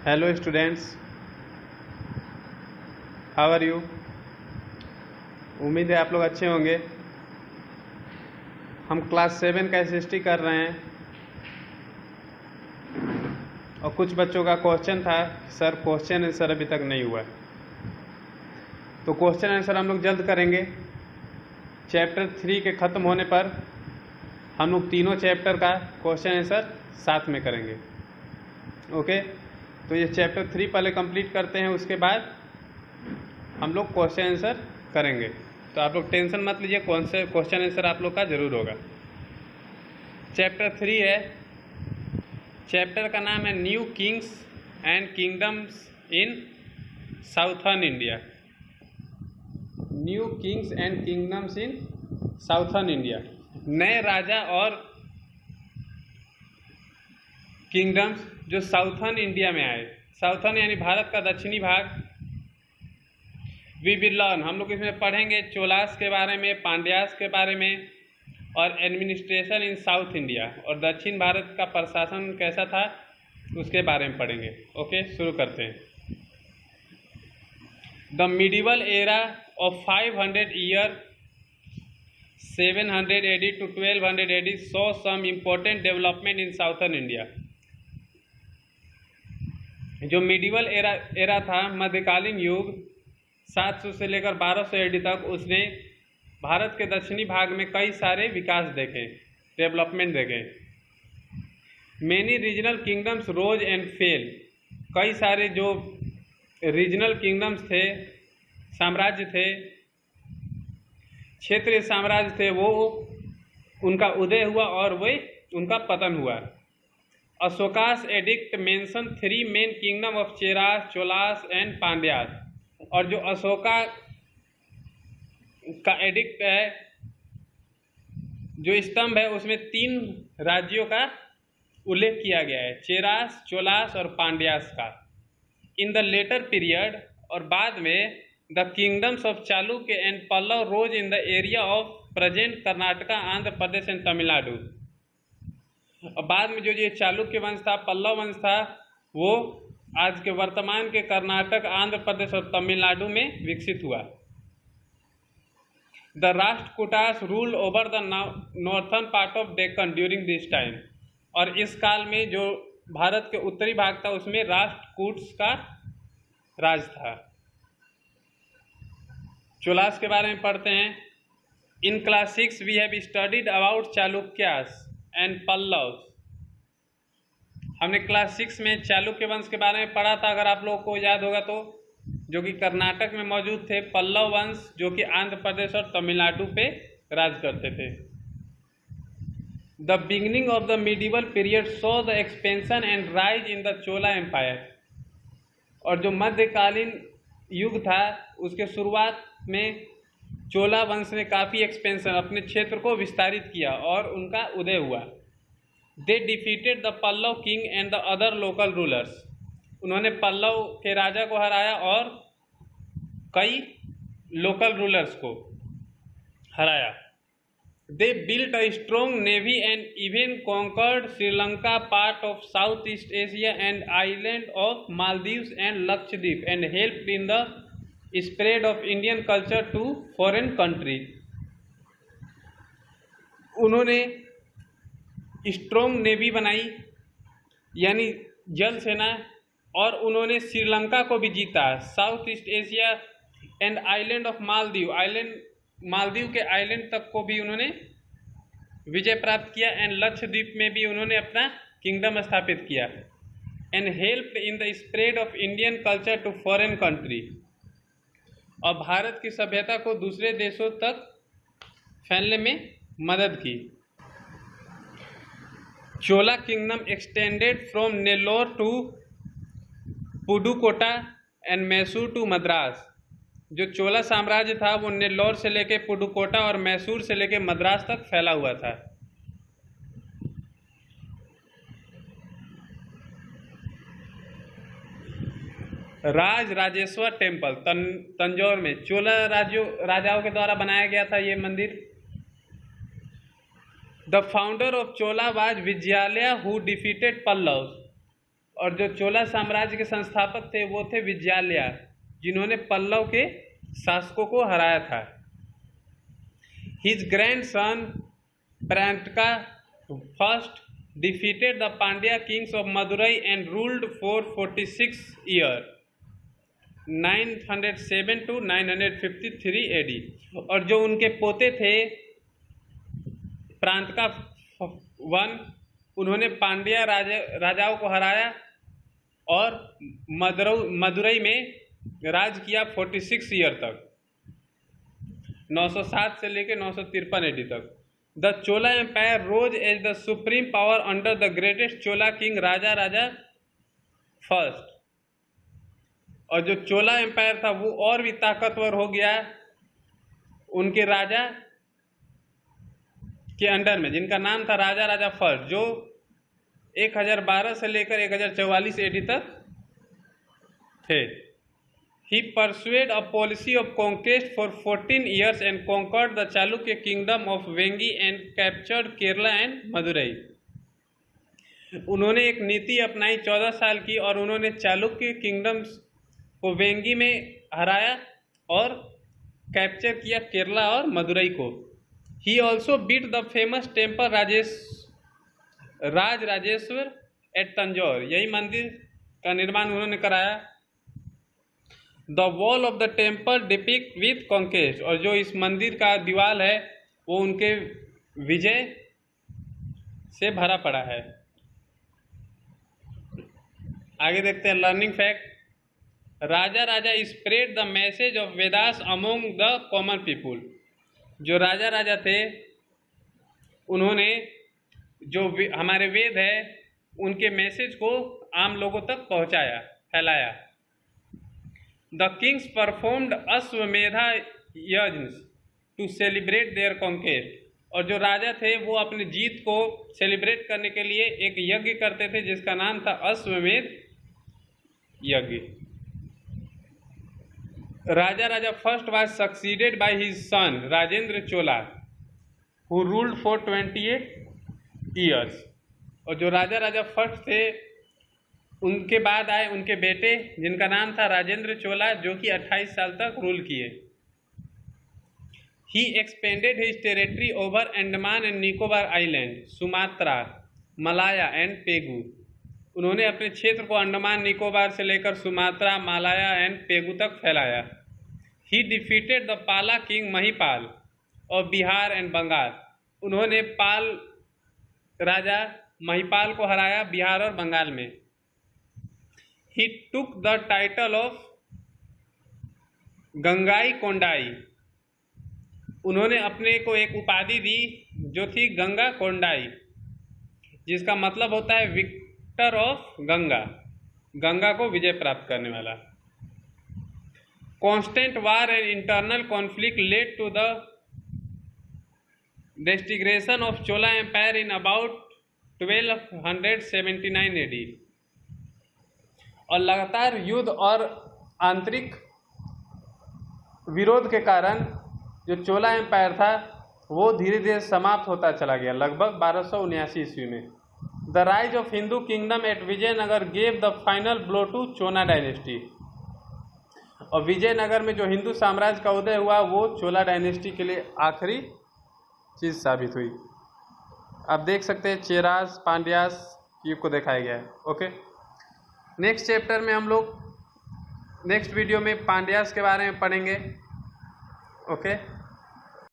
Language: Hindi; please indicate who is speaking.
Speaker 1: Hello students, how are you. उम्मीद है आप लोग अच्छे होंगे। हम क्लास 7 का एसएसटी कर रहे हैं और कुछ बच्चों का क्वेश्चन था सर क्वेश्चन आंसर अभी तक नहीं हुआ, तो क्वेश्चन आंसर हम लोग जल्द करेंगे। चैप्टर 3 के ख़त्म होने पर हम लोग तीनों चैप्टर का क्वेश्चन आंसर साथ में करेंगे। ओके, तो ये चैप्टर 3 पहले कंप्लीट करते हैं, उसके बाद हम लोग क्वेश्चन आंसर करेंगे। तो आप लोग टेंशन मत लीजिए, कौन से क्वेश्चन आंसर आप लोग का ज़रूर होगा। चैप्टर 3 है, चैप्टर का नाम है new Kings and kingdoms in southern India. New Kings and kingdoms in southern India, नए राजा और किंगडम्स जो साउथर्न इंडिया में आए। साउथर्न यानी भारत का दक्षिणी भाग। वी विल लर्न, हम लोग इसमें पढ़ेंगे चोलास के बारे में, पांड्यास के बारे में और एडमिनिस्ट्रेशन इन साउथ इंडिया, और दक्षिण भारत का प्रशासन कैसा था उसके बारे में पढ़ेंगे। ओके, शुरू करते हैं। The medieval era of 500 year 700 AD to 1200 AD saw some important development in southern India। जो मिडिवल एरा था, मध्यकालीन युग 700 से लेकर 1200 AD तक, उसने भारत के दक्षिणी भाग में कई सारे विकास देखे, डेवलपमेंट देखे। Many regional kingdoms rose and fell, कई सारे जो रीजनल किंगडम्स थे, साम्राज्य थे, क्षेत्रीय साम्राज्य थे, वो उनका उदय हुआ और वे उनका पतन हुआ। Ashoka's edict mention 3 main kingdom of Cheras, Cholas and Pandyas. और जो अशोका का एडिक्ट है, जो स्तंभ है, उसमें 3 राज्यों का उल्लेख किया गया है, चेरास, चोलास और पांड्यास का। इन द लेटर पीरियड, और बाद में, the kingdoms of Chalukya and Pallava rose in the area of present Karnataka, Andhra Pradesh and Tamil Nadu. और बाद में जो ये चालुक्य वंश था, पल्लव वंश था, वो आज के वर्तमान के कर्नाटक, आंध्र प्रदेश और तमिलनाडु में विकसित हुआ। The Rashtrakutas rule over the northern part of Deccan during this time. और इस काल में जो भारत के उत्तरी भाग था, उसमें राष्ट्रकूट्स का राज था। चोलास के बारे में पढ़ते हैं। In class 6 we have studied about Chalukyas and Pallavas. हमने क्लास 6 में चालुक्य वंश के बारे में पढ़ा था, अगर आप लोगों को याद होगा तो, जो कि कर्नाटक में मौजूद थे। पल्लव वंश जो कि आंध्र प्रदेश और तमिलनाडु पे राज करते थे। The beginning of the medieval period so the expansion and rise in the Chola empire. और जो मध्यकालीन युग था, उसके शुरुआत में चोला वंश ने काफ़ी एक्सपेंशन, अपने क्षेत्र को विस्तारित किया और उनका उदय हुआ। They defeated the Pallava king and the other local rulers. उन्होंने पल्लव के राजा को हराया और कई लोकल रूलर्स को हराया। They built a strong navy and even conquered Sri Lanka, part of south east Asia and island of Maldives and Lakshadweep, and helped in the spread of Indian culture to foreign countries. उन्होंने स्ट्रॉन्ग नेवी बनाई, यानी जल सेना, और उन्होंने श्रीलंका को भी जीता, south east Asia and island of Maldives, Maldives के आइलैंड तक को भी उन्होंने विजय प्राप्त किया, एंड लक्षद्वीप में भी उन्होंने अपना किंगडम स्थापित किया। And helped in the spread of Indian culture to foreign country, और भारत की सभ्यता को दूसरे देशों तक फैलने में मदद की। Chola kingdom extended from Nellore to Pudukkottai and Mysore to Madras. जो चोला साम्राज्य था, वो नेल्लोर से लेके पुडुकोटा और मैसूर से लेके मद्रास तक फैला हुआ था। राजेश्वर टेम्पल तंजौर में चोला राजाओं के द्वारा बनाया गया था ये मंदिर। The founder of Chola was Vijayalaya who defeated Pallava. और जो चोला साम्राज्य के संस्थापक थे वो थे विजयालया, जिन्होंने पल्लव के शासकों को हराया था। His grandson Parantaka first defeated the Pandya kings of Madurai and ruled for 46 years 907 to 953 AD। और जो उनके पोते थे प्रांत का वन, उन्होंने पांड्या राजाओं को हराया और मदुरई में राज किया 46 ईयर तक, 907 से लेकर 953 AD तक। The Chola Empire rose as the supreme power under the greatest Chola king Raja Raja first। और जो चोला एम्पायर था वो और भी ताकतवर हो गया उनके राजा के अंडर में, जिनका नाम था राजा राजा फर्स्ट, जो 1012 से लेकर 1044 AD तक थे। He pursued a policy of conquest for 14 years and conquered the Chalukya kingdom of Vengi and captured Kerala and Madurai। उन्होंने एक नीति अपनाई 14 साल की और उन्होंने चालुक्य किंगडम्स को वेंगी में हराया और कैप्चर किया केरला और मदुरई को। He also beat the famous temple Rajrajeshwar at Tanjore, यही मंदिर का निर्माण उन्होंने कराया। The wall of the temple depict with conquest, और जो इस मंदिर का दीवार है वो उनके विजय से भरा पड़ा है। आगे देखते हैं learning fact. Raja Raja spread the message of Vedas among the common people. जो राजा राजा थे उन्होंने जो हमारे वेद है उनके मैसेज को आम लोगों तक पहुंचाया, फैलाया। The kings performed अश्वमेधा यज्ञ to celebrate their conquest, और जो राजा थे वो अपनी जीत को सेलिब्रेट करने के लिए एक यज्ञ करते थे जिसका नाम था अश्वमेध यज्ञ। Raja Raja first was succeeded by his son Rajendra Chola who ruled for 28 years, और जो राजा राजा फर्स्ट थे उनके बाद आए उनके बेटे जिनका नाम था राजेंद्र चोला, जो कि 28 साल तक रूल किए। He expanded his territory over Andaman and Nicobar Island, Sumatra, Malaya and Pegu. उन्होंने अपने क्षेत्र को अंडमान निकोबार से लेकर सुमात्रा, मलाया एंड पेगू तक फैलाया। He defeated the पाला किंग महिपाल और बिहार एंड बंगाल। उन्होंने पाल राजा महिपाल को हराया बिहार और बंगाल में। He took the title of Gangai कोंडाई। उन्होंने अपने को एक उपाधि दी जो थी गंगा कोंडाई, जिसका मतलब होता है विक्टर ऑफ गंगा, गंगा को विजय प्राप्त करने वाला। Constant war and internal conflict led to the disintegration of Chola Empire in about 1279 AD। और लगातार युद्ध और आंतरिक विरोध के कारण जो चोला एम्पायर था वो धीरे धीरे समाप्त होता चला गया, लगभग 1279 ईस्वी में। The rise of Hindu kingdom at Vijayanagar gave the final blow to Chola dynasty. और विजयनगर में जो हिंदू साम्राज्य का उदय हुआ वो चोला डायनेस्टी के लिए आखिरी चीज़ साबित हुई। आप देख सकते हैं चेरास पांड्यास युग को दिखाया गया है। ओके, नेक्स्ट चैप्टर में हम लोग नेक्स्ट वीडियो में पांड्यास के बारे में पढ़ेंगे। ओके।